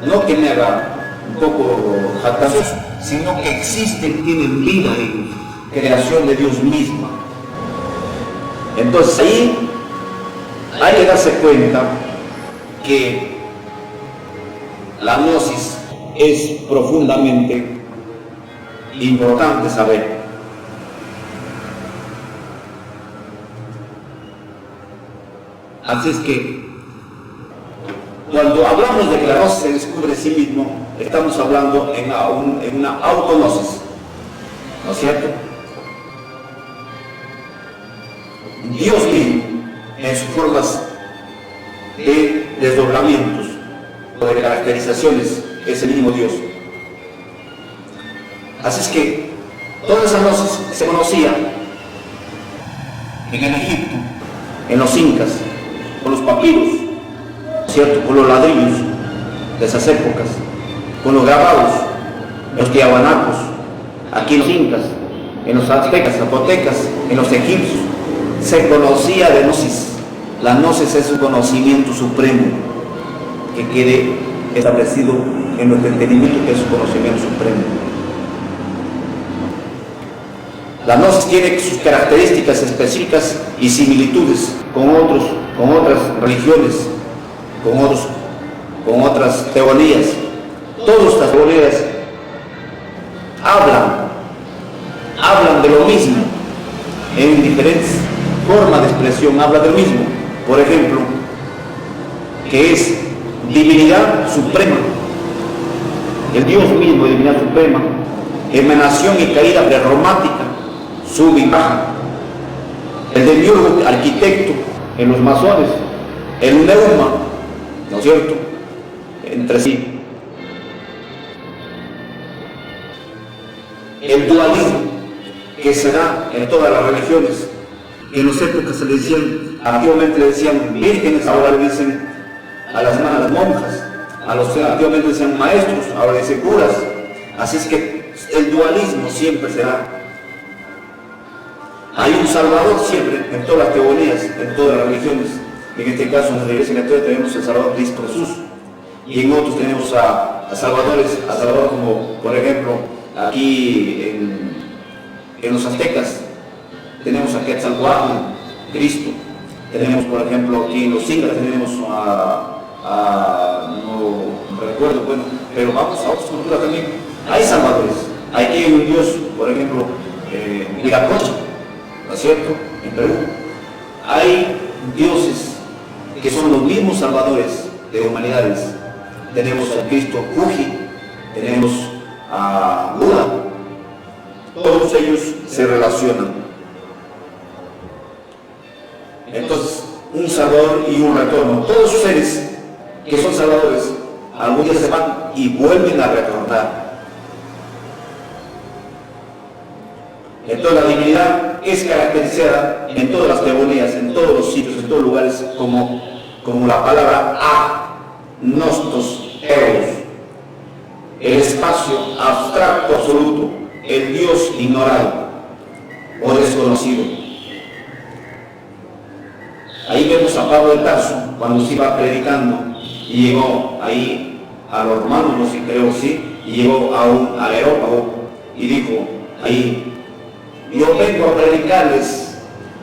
no que me haga un poco jactancioso, sino que existen, tienen vida en creación de Dios misma. Entonces ahí hay que darse cuenta que la gnosis es profundamente importante saber. Así es que cuando hablamos de que la gnosis se descubre a sí mismo, estamos hablando en una autognosis, ¿no es cierto? Dios mismo, en sus formas de desdoblamientos o de caracterizaciones, es el mismo Dios. Así es que toda esa gnosis se conocía en el Egipto, en los incas, con los papiros, ¿cierto? Con los ladrillos de esas épocas, con los grabados, los tiahuanacos, aquí en los incas, en los aztecas, zapotecas, en los egipcios, se conocía de gnosis. La gnosis es un conocimiento supremo que quede establecido en nuestro entendimiento, que es un conocimiento supremo. La gnosis tiene sus características específicas y similitudes con otras religiones, con otras teorías. Todas estas teorías hablan de lo mismo, en diferentes formas de expresión habla del mismo. Por ejemplo, que es divinidad suprema, el Dios mismo, divinidad suprema, emanación y caída prerromática, sube y baja, el demiurgo arquitecto en los masones, el neuma, ¿no es cierto?, entre sí. El dualismo que se da en todas las religiones. En las épocas se le decían, antiguamente le decían vírgenes, ahora le dicen a las monjas, a los que antiguamente decían maestros, ahora le dicen curas. Así es que el dualismo siempre será. Hay un salvador siempre en todas las teorías, en todas las religiones. En este caso en la Iglesia Católica tenemos el Salvador Cristo Jesús, y en otros tenemos a Salvador como por ejemplo aquí en los aztecas tenemos a Quetzalcóatl, Cristo. Tenemos por ejemplo aquí en los incas tenemos no recuerdo, bueno, pero vamos a otras culturas también. Hay salvadores. Aquí hay un Dios, por ejemplo, Viracocha, ¿no es cierto?, en Perú. Hay dioses que son los mismos salvadores de humanidades. Tenemos a Cristo Fuji, tenemos a Buda. Todos ellos se relacionan. Entonces, un salvador y un retorno. Todos los seres que son salvadores, algún día se van y vuelven a retornar. Entonces la divinidad es caracterizada en todas las teorías, en todos los sitios, en todos los lugares, como la palabra agnostos eros, el espacio abstracto absoluto, el Dios ignorado o desconocido. Ahí vemos a Pablo de Tarso cuando se iba predicando y llegó ahí a los romanos, no sé, creo sí, y llegó a un areópago y dijo ahí: yo vengo a predicarles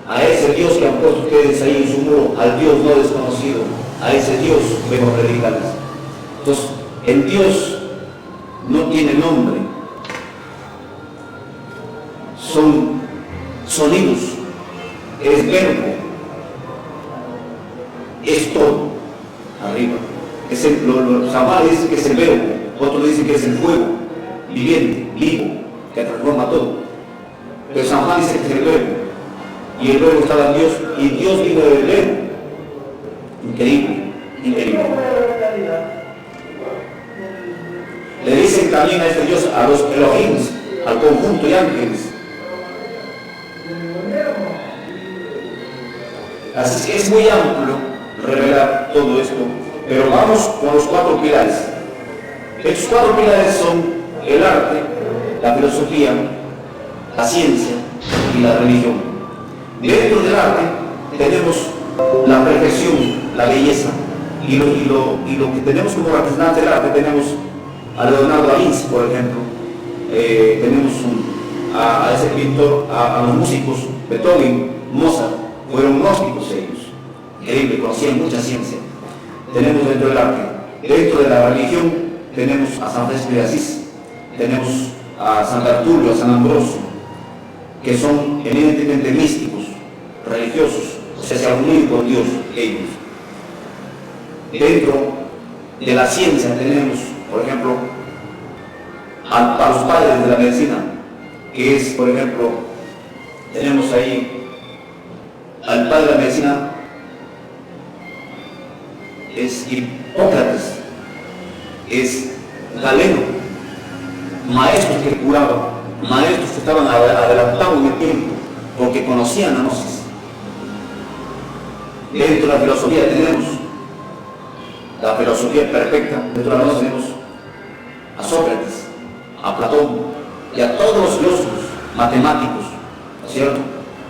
a ese Dios que han puesto ustedes ahí en su muro, al Dios no desconocido, a ese Dios vengo a predicarles. Entonces, el Dios no tiene nombre, son sonidos, es verbo, es todo, arriba. San Juan dice que es el verbo, otros dicen que es el fuego, viviente, vivo, que transforma todo. Pero San Juan dice que es el verbo, y el verbo estaba en Dios, y Dios vino del verbo. Increíble, increíble. Le dicen también a este Dios, a los Elohim, al conjunto de ángeles. Así que es muy amplio revelar todo esto, pero vamos con los 4 pilares. Estos 4 pilares son el arte, la filosofía, la ciencia y la religión. Dentro del arte tenemos la perfección, la belleza, y lo que tenemos como representante del arte tenemos a Leonardo da Vinci, por ejemplo, tenemos a ese pintor, a los músicos, Beethoven, Mozart, fueron gnósticos ellos, increíble, conocían mucha ciencia. Tenemos dentro del arte. Dentro de la religión tenemos a San Francisco de Asís, tenemos a San Tertulio, a San Ambrosio, que son eminentemente místicos, religiosos, o sea, se han unido con Dios ellos. Dentro de la ciencia tenemos, por ejemplo, a los padres de la medicina, que es, por ejemplo, tenemos ahí al padre de la medicina, es Hipócrates, es Galeno, maestros que curaban, maestros que estaban adelantados en el tiempo, porque conocían la gnosis. Dentro de la filosofía tenemos la filosofía perfecta, dentro de la gnosis tenemos a Sócrates, a Platón y a todos los filósofos, matemáticos, ¿no es cierto?,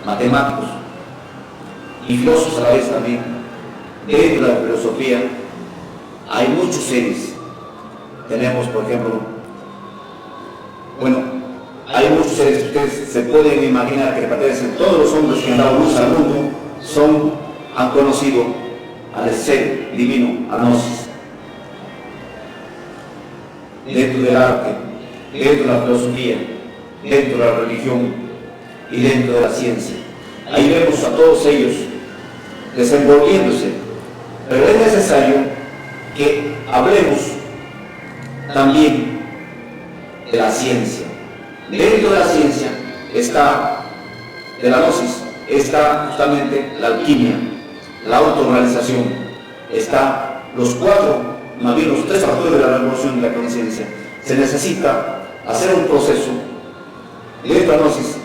matemáticos y filósofos a la vez también. Dentro de la filosofía hay muchos seres. Tenemos, por ejemplo, hay muchos seres que ustedes se pueden imaginar que pertenecen. Todos los hombres que han dado luz al mundo han conocido al ser divino, a Gnosis. Dentro del arte, dentro de la filosofía, dentro de la religión y dentro de la ciencia. Ahí vemos a todos ellos desenvolviéndose. Pero es necesario que hablemos también de la ciencia. Dentro de la ciencia está, de la gnosis, está justamente la alquimia, la autorrealización, está los cuatro, más bien los tres factores de la revolución de la conciencia. Se necesita hacer un proceso dentro de la gnosis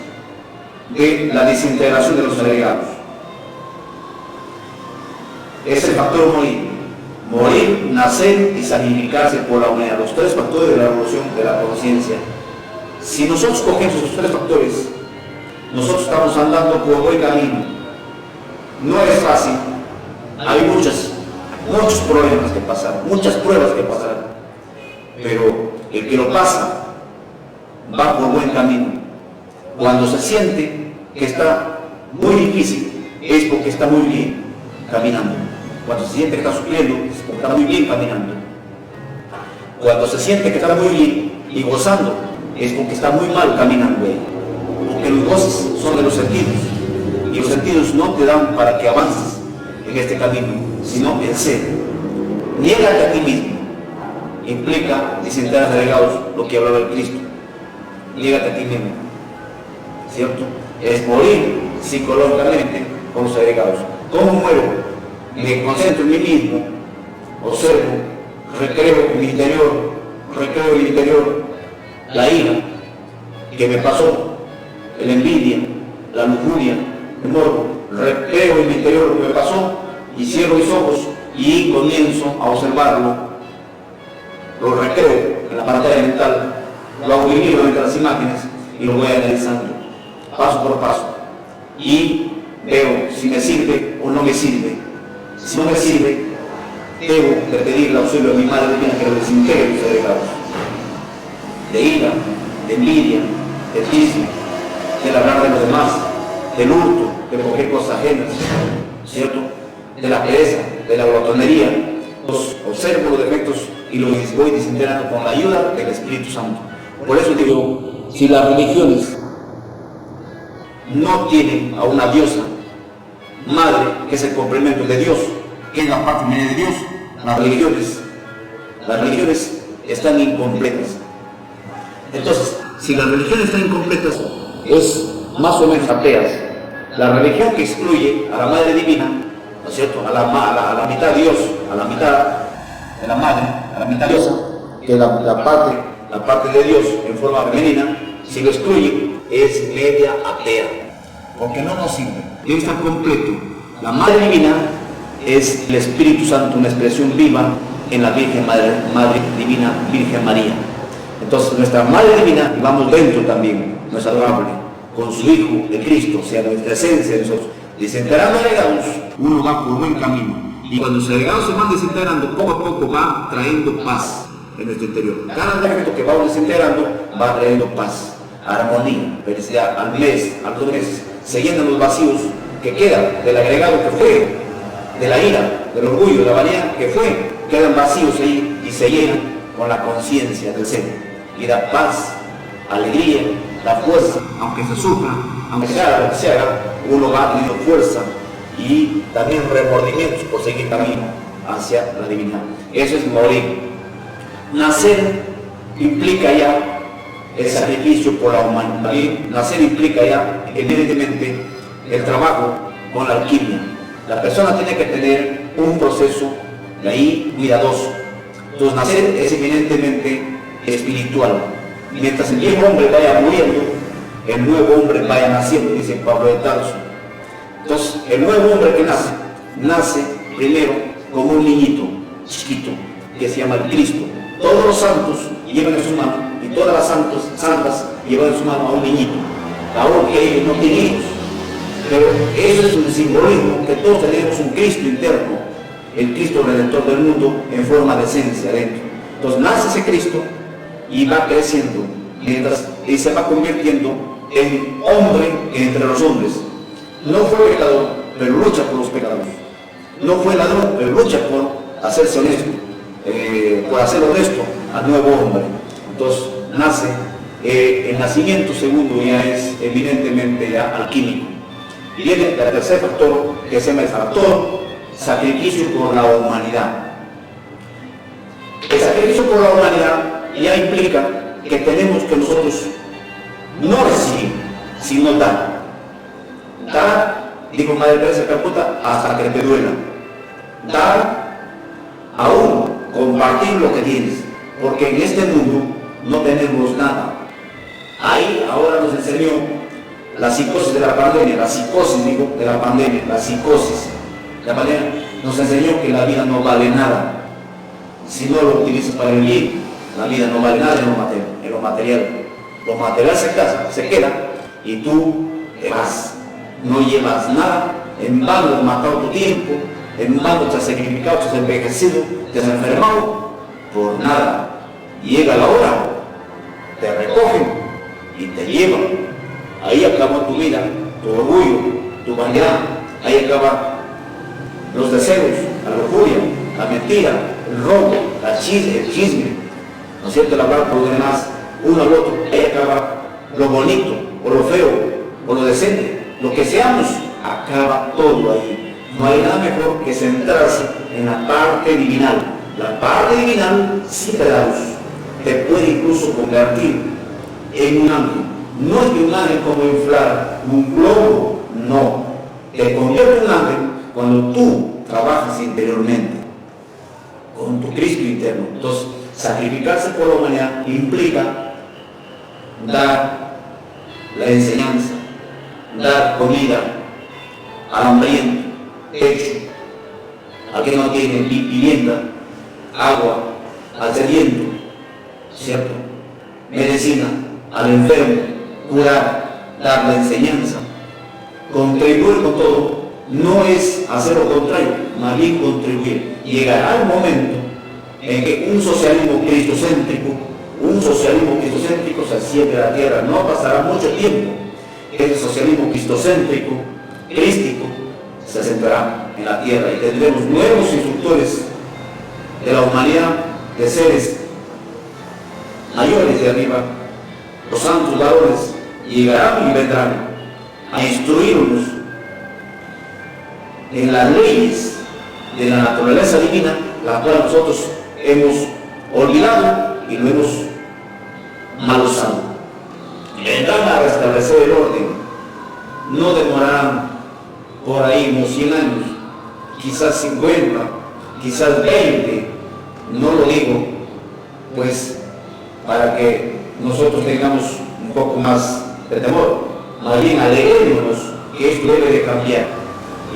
de la desintegración de los agregados. Es el factor morir, nacer y santificarse por la unidad, los tres factores de la revolución de la conciencia. Si nosotros cogemos esos tres factores, nosotros estamos andando por buen camino. No es fácil, hay muchos problemas que pasar, muchas pruebas que pasar, pero el que lo pasa va por buen camino. Cuando se siente que está muy difícil, es porque está muy bien caminando. Cuando se siente que está sufriendo, es porque está muy bien caminando. Cuando se siente que está muy bien y gozando, es porque está muy mal caminando. Porque los goces son de los sentidos, y los sentidos no te dan para que avances en este camino, sino en ser. Niégate a ti mismo. Implica desintegrar agregados, lo que hablaba el Cristo. Niégate a ti mismo, ¿cierto? Es morir psicológicamente con los agregados. ¿Cómo muero? Me concentro en mí mismo, observo, recreo en mi interior, la ira que me pasó, la envidia, la lujuria, el morbo, recreo en mi interior lo que me pasó y cierro mis ojos y comienzo a observarlo, lo recreo en la pantalla mental, lo hago vivir entre las imágenes y lo voy analizando paso por paso y veo si me sirve o no me sirve. Si no me sirve, debo de pedir el auxilio de mi madre divina que lo desintegre los agregados de ira, de envidia, de chisme, del hablar de los demás, del hurto, de coger cosas ajenas, ¿cierto? De la pereza, de la glotonería. Los observo los defectos y los voy desintegrando con la ayuda del Espíritu Santo. Por eso digo, si las religiones no tienen a una diosa madre, que es el complemento de Dios, que es la parte media de Dios, las religiones están incompletas. Entonces, si las religiones están incompletas, es más o menos ateas. La religión que excluye a la Madre Divina, ¿no es cierto?, a la mitad Dios, a la mitad de la Madre, a la mitad diosa, que es la parte de Dios en forma femenina, si lo excluye, es media atea, porque no nos sirve. Debe estar completo. La Madre Divina es el Espíritu Santo, una expresión viva en la Virgen Madre Divina, Virgen María. Entonces nuestra Madre Divina, y vamos dentro también, no es adorable, con su Hijo, el Cristo, o sea, nuestra esencia de nosotros. Desintegrando agregados, uno va por buen camino. Y cuando los agregados se van desintegrando, poco a poco va trayendo paz en nuestro interior. Cada defecto que vamos desintegrando va trayendo paz, armonía, felicidad. Al mes, a los 2 meses, se llenan los vacíos que quedan del agregado que fue, de la ira, del orgullo, de la vanidad que fue, quedan vacíos ahí y se llenan con la conciencia del ser. Y da paz, alegría, da fuerza, aunque se sufra, aunque se haga lo que se haga, uno va teniendo fuerza y también remordimientos por seguir camino hacia la divinidad. Eso es morir. Nacer implica ya el sacrificio por la humanidad. Y nacer implica ya, evidentemente, el trabajo con la alquimia. La persona tiene que tener un proceso de ahí cuidadoso. Entonces, nacer es evidentemente espiritual. Mientras el viejo hombre vaya muriendo, el nuevo hombre vaya naciendo, dice Pablo de Tarso. Entonces, el nuevo hombre que nace primero como un niñito chiquito, que se llama el Cristo. Todos los santos llevan en su mano, y todas las santas llevan en su mano a un niñito, aún que ellos no tienen hijos. Pero eso es un simbolismo, que todos tenemos un Cristo interno, el Cristo Redentor del mundo en forma de esencia dentro. Entonces nace ese Cristo y va creciendo, y se va convirtiendo en hombre entre los hombres. No fue pecador, pero lucha por los pecadores. No fue ladrón, pero lucha por hacerse honesto, por hacer honesto al nuevo hombre. Entonces nace, el nacimiento segundo ya es evidentemente ya alquímico. viene el tercer factor, que se llama el factor sacrificio por la humanidad. El sacrificio por la humanidad ya implica que tenemos que nosotros no recibir, sino dar. Dar, dijo Madre Teresa de Calcuta, hasta que te duela. Dar, aún compartir lo que tienes, porque en este mundo no tenemos nada. Ahí ahora nos enseñó la psicosis de la pandemia, la psicosis nos enseñó que la vida no vale nada. Si no lo utilizas para el bien, la vida no vale nada en lo material. Lo material se queda y tú te vas. No llevas nada, en vano has matado tu tiempo, en vano te has sacrificado, te has envejecido, te has enfermado, por nada. Llega la hora, te recogen y te llevan. Ahí acaba tu vida, tu orgullo, tu vanidad, ahí acaban los deseos, la lujuria, la mentira, el robo, el chisme, ¿no es cierto? El hablar por los demás, uno al otro, ahí acaba lo bonito, o lo feo, o lo decente, lo que seamos, acaba todo ahí. No hay nada mejor que centrarse en la parte divinal. La parte divinal sí te da luz, te puede incluso convertir en un ángel. No es que un ángel como inflar un globo, no. Te convierte en un ángel cuando tú trabajas interiormente con tu Cristo interno. Entonces, sacrificarse por la humanidad implica dar la enseñanza, dar comida al hambriento, techo, al que no tiene vivienda, agua, al sediento, ¿cierto? Medicina al enfermo, curar, dar la enseñanza, contribuir con todo. No es hacer lo contrario, más bien contribuir. Llegará el momento en que un socialismo cristocéntrico se siente la tierra. No pasará mucho tiempo. El socialismo cristocéntrico, crístico, se sentará en la tierra y tendremos nuevos instructores de la humanidad, de seres mayores de arriba, los santos varones, llegarán y vendrán a instruirnos en las leyes de la naturaleza divina, la cual nosotros hemos olvidado y lo hemos mal usado. Vendrán a restablecer el orden. No demorarán por ahí unos 100 años, quizás 50, quizás 20, no lo digo, pues para que nosotros tengamos un poco más de temor, más bien alegrémonos que esto debe de cambiar.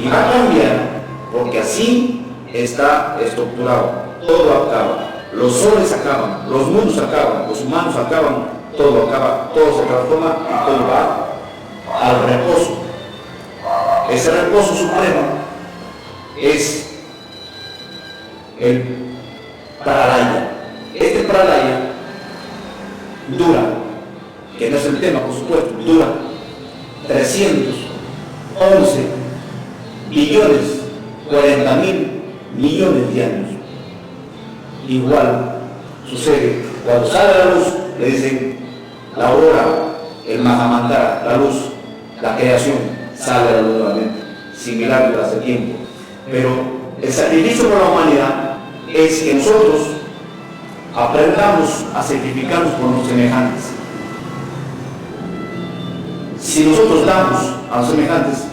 Y va a cambiar porque así está estructurado. Todo acaba. Los soles acaban, los mundos acaban, los humanos acaban, todo acaba, todo se transforma y todo va al reposo. Ese reposo supremo es el pralaya. Este pralaya dura, que no es el tema por supuesto, dura 311 billones, 40.000 millones de años. Igual sucede cuando sale la luz, le dicen la aurora, el Mahamandara, la luz, la creación, sale a la luz nuevamente, similar hace tiempo. Pero el sacrificio por la humanidad es que nosotros aprendamos a sacrificarnos por los semejantes. Si nosotros damos a los semejantes,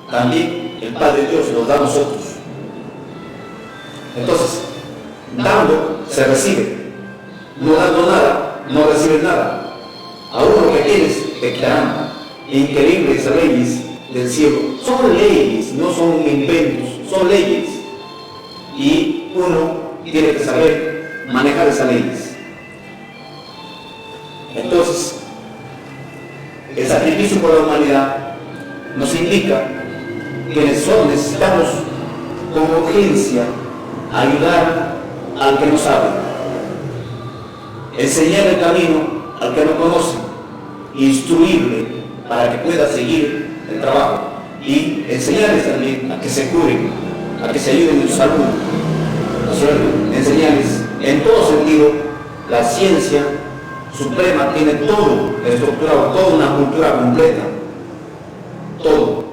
también el Padre Dios nos da a nosotros. Entonces, dando se recibe, no dando nada, no recibes nada. Aún lo que tienes te quitarán. Increíbles leyes del cielo. Son leyes, no son inventos, son leyes. Y uno tiene que saber manejar esas leyes. Entonces, el sacrificio por la humanidad nos indica que necesitamos con urgencia ayudar al que no sabe, enseñar el camino al que no conoce, instruirle para que pueda seguir el trabajo y enseñarles también a que se curen, a que se ayuden en su salud, ¿no es cierto? Enseñarles en todo sentido. La ciencia suprema tiene todo estructurado, toda una cultura completa. todo.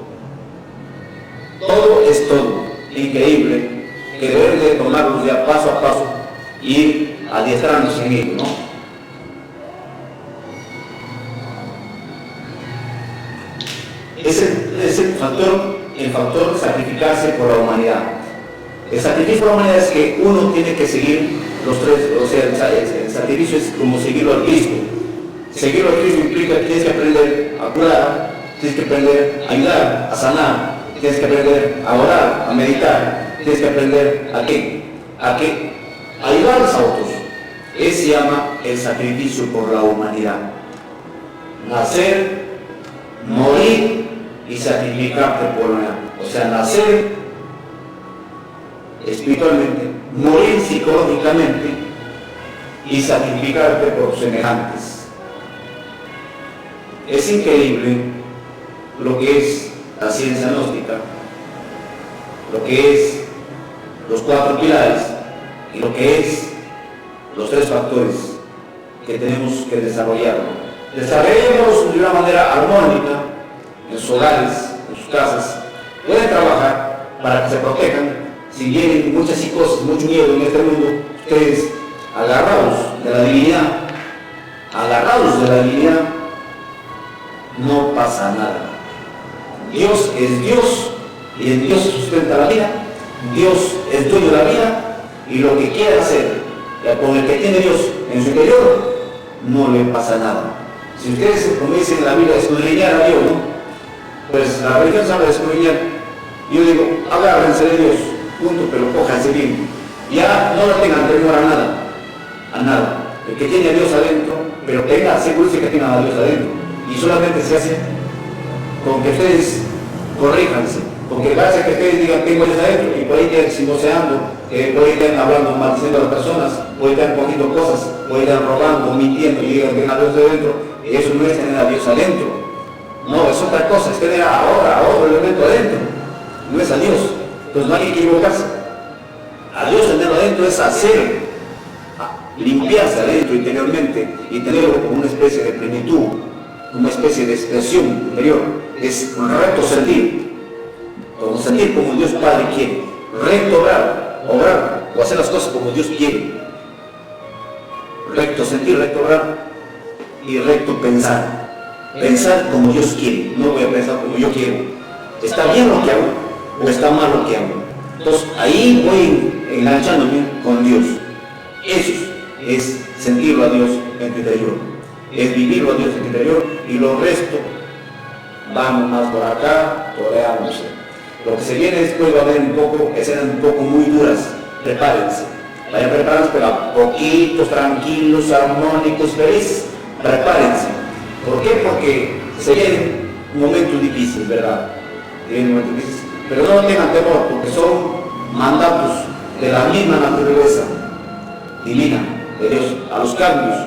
Todo es todo. Increíble que debemos de tomarlos ya paso a paso y ir adiestrarnos en ello, ¿no? Es el factor sacrificarse por la humanidad. El sacrificio por la humanidad es que uno tiene que seguir los tres, o sea, el sacrificio es como seguirlo al Cristo. Seguirlo al Cristo implica que tienes que aprender a curar, tienes que aprender a ayudar, a sanar, tienes que aprender a orar, a meditar, tienes que aprender a qué, a ayudarles a otros. Ese se llama el sacrificio por la humanidad. Nacer, morir y sacrificarte por la humanidad. O sea, nacer espiritualmente, morir psicológicamente y sacrificarte por tus semejantes. Es increíble lo que es la ciencia gnóstica, lo que es los 4 pilares y lo que es los 3 factores que tenemos que desarrollar. Desarrollémoslos de una manera armónica en sus hogares, en sus casas. Pueden trabajar para que se protejan. Si vienen muchas psicosis, mucho miedo en este mundo, ustedes agarrados de la divinidad, no pasa nada. Dios es Dios y en Dios se sustenta la vida. Dios es dueño de la vida y lo que quiera hacer con el que tiene Dios en su interior, no le pasa nada. Si ustedes, como dicen en la Biblia, escudriñar a Dios, ¿no? Pues la religión sabe escudriñar. Yo digo, agárrense de Dios, punto, pero cójanse bien. Ya no lo tengan temor a nada. El que tiene a Dios adentro, pero tenga, asegúrese que tenga a Dios adentro. Y solamente se hace con que ustedes corríjanse, porque gracias a que ustedes digan tengo a Dios adentro y por ahí están chismoseando, por ahí están hablando, maldiciendo a las personas, por ahí están cogiendo cosas, por ahí están robando, mintiendo y digan que tienen a Dios adentro, y eso no es tener a Dios adentro. No, es otra cosa, es tener a otro elemento adentro, no es a Dios. Entonces no hay que equivocarse. A Dios tenerlo adentro es hacer, limpiarse adentro interiormente y tenerlo como una especie de plenitud, una especie de expresión interior. Es recto sentir como Dios Padre quiere, recto obrar o hacer las cosas como Dios quiere, recto sentir, recto obrar y recto pensar como Dios quiere. No voy a pensar como yo quiero. ¿Está bien lo que hago o está mal lo que hago? Entonces ahí voy enganchándome con Dios. Eso es sentirlo a Dios en tu interior, es vivirlo a Dios en tu interior, y lo resto vamos más por acá, toreamos. Lo que se viene después va a haber escenas un poco muy duras. Prepárense, vayan preparados, pero a poquitos, tranquilos, armónicos, felices. Prepárense. ¿Por qué? Porque se vienen momentos difíciles, ¿verdad? Pero no tengan temor, porque son mandatos de la misma naturaleza divina de Dios a los cambios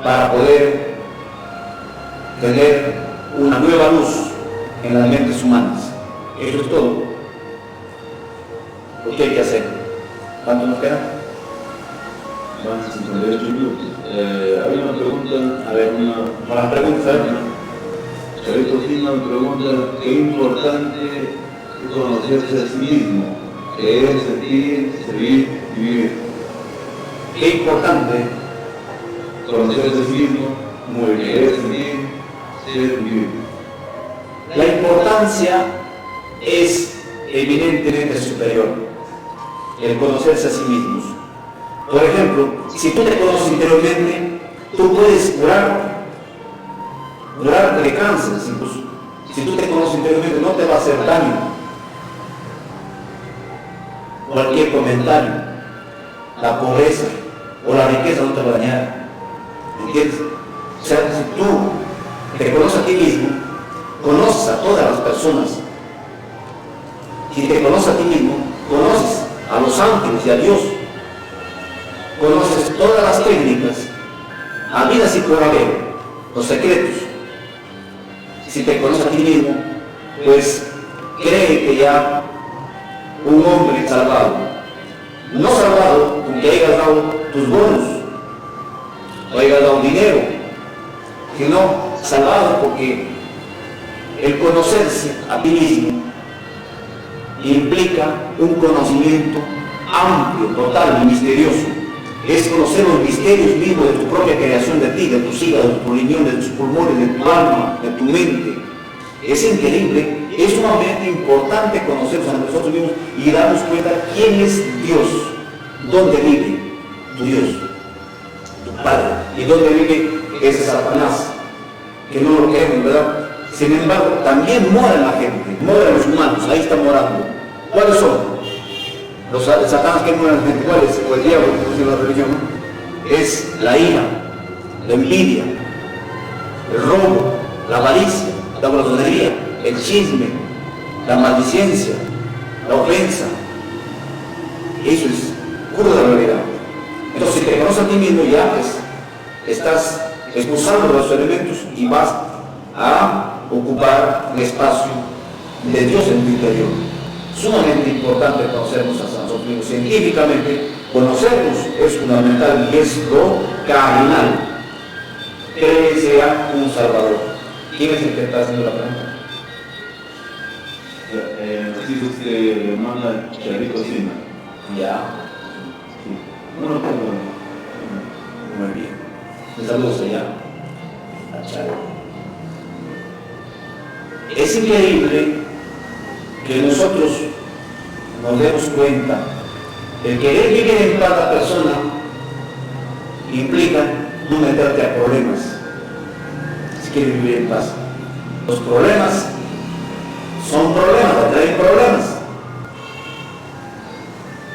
para poder tener una nueva luz en las mentes humanas. Eso es todo lo que hay que hacer. ¿Cuánto nos queda? Van 58 minutos. Hay una pregunta. A ver, una pregunta. Chavito Fina me pregunta: ¿qué importante es conocerse a sí mismo? ¿Qué es sentir, servir y vivir? Qué importante conocerse a sí mismo, muy bien. ¿qué es sentir, ser y vivir? La importancia es evidentemente superior, el conocerse a sí mismos. Por ejemplo, si tú te conoces interiormente, tú puedes curar de cáncer. Incluso. Si tú te conoces interiormente, no te va a hacer daño cualquier comentario, la pobreza o la riqueza no te va a dañar. ¿Entiendes? O sea, si tú te conoces a ti mismo, conoces a todas las personas. Si te conoces a ti mismo, conoces a los ángeles y a Dios. Conoces todas las técnicas, habidas y por haber, los secretos. Si te conoces a ti mismo, pues cree que ya un hombre salvado, no salvado con que hayas dado tus bonos o hayas dado dinero, sino salvado porque El conocerse a ti mismo implica un conocimiento amplio, total y misterioso. Es conocer los misterios mismos de tu propia creación, de ti, de tus hígados, de tus riñones, de tus pulmones, de tu alma, de tu mente. Es increíble, es sumamente importante conocernos a nosotros mismos y darnos cuenta quién es Dios, dónde vive tu Dios, tu Padre, y dónde vive ese Satanás, que no lo queremos, ¿verdad? Sin embargo, también mora en la gente, mora en los humanos, ahí está morando. ¿Cuáles son? Los Satanás que mueren en la gente, ¿cuáles? O el diablo, como dice la religión, es la ira, la envidia, el robo, la avaricia, la glotonería, el chisme, la maldicencia, la ofensa. Eso es cruda realidad. Entonces, si te conoces a ti mismo, ya pues, estás expulsando los elementos y vas a ocupar el espacio de Dios en tu interior. Sumamente importante conocernos a nosotros mismos. Científicamente, conocernos es fundamental y es lo cardinal. Que sea un Salvador. ¿Quién es el que está haciendo la pregunta? Así es usted, hermana Charito Sina. Ya. Sí. No, Muy bien. Un saludo allá a Charo. Es increíble que nosotros nos demos cuenta el querer vivir en paz a la persona implica no meterte a problemas. Si quieres vivir en paz, los problemas son problemas, traen problemas.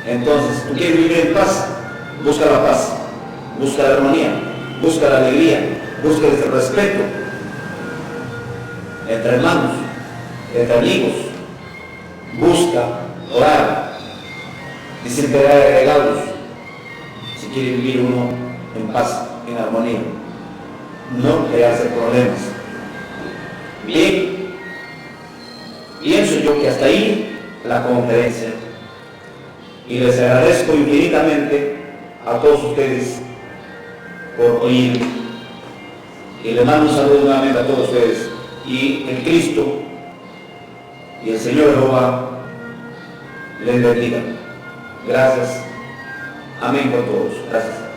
Entonces, tú quieres vivir en paz, busca la paz, busca la armonía, busca la alegría, busca el respeto entre hermanos, entre amigos. Busca orar, desenterrar regalos, si quiere vivir uno en paz, en armonía, no crearse problemas. Bien, pienso yo que hasta ahí la conferencia, y les agradezco infinitamente a todos ustedes por oír, y les mando un saludo nuevamente a todos ustedes, y el Cristo y el Señor Jehová les bendiga. Gracias. Amén por todos. Gracias.